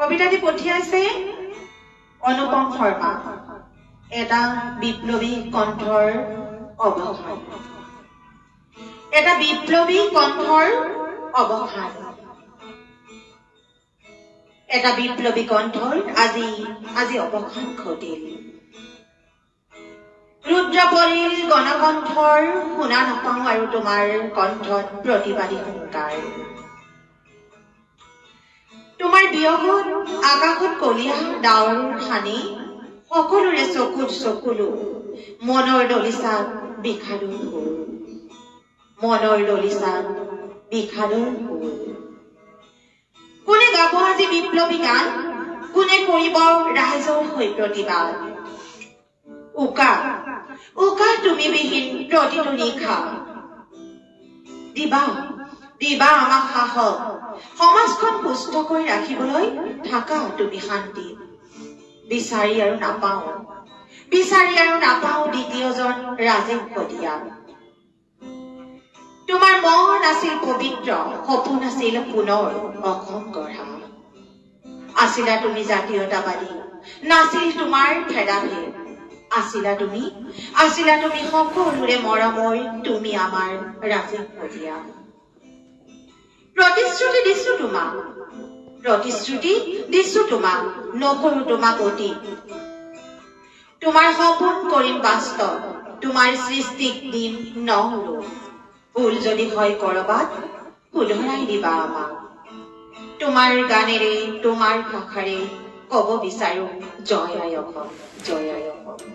কবিতাটি পঠিয়াইছে অনুপম শৰ্মা এটা বিপ্লবী কণ্ঠৰ অৱসান এটা বিপ্লবী কণ্ঠৰ অৱসান এটা বিপ্লবী কণ্ঠৰ আজি অৱসান ঘটিল ৰুদ্ৰ পৰিল গণকণ্ঠৰ শুনা নাপাওঁ আৰু তোমাৰ কণ্ঠত প্ৰতিবাদী হুংকাৰ তোমাৰ বিয়োগত আকাশত কলীয়া ডাৱৰ খানি সকলোৰে চকুত চকুলো মনৰ দলিচাত বিষাদৰ সুৰ মনৰ দলিচাত বিষাদৰ সুৰ কোনে গাব আজি বিপ্লবী গান কোনে কৰিব ৰাইজৰ হৈ প্ৰতিবাদ উকা উকা তুমি বিহীন প্ৰতিটো নিশা দিবা আমাক সাহস সমাজখন সুস্থ কৰি ৰাখিবলৈ থাকা তুমি শান্তি বিচাৰি আৰু নাপাওঁ দ্বিতীয়জন ৰাজীৱ কটীয়া তোমাৰ মন আছিল পবিত্ৰ সপোন আছিল পুনৰ অসম গঢ়া আছিলা তুমি জাতীয়তাবাদী নাছিল তোমাৰ ভেদাভেদ আছিলা তুমি সকলোৰে মৰমৰ তুমি আমাৰ ৰাজীৱ কটীয়া প্ৰতিশ্ৰুতি দিছো তোমাক নকৰো তোমাক অতি তোমাৰ সপোন কৰিম বাস্তৱ তোমাৰ সৃষ্টিক দিন নহৰো ভুল যদি হয় কৰবাত শুধৰাই দিবা আমাক তোমাৰ গানেৰে তোমাৰ ভাষাৰে কব বিচাৰো জয় আই অসম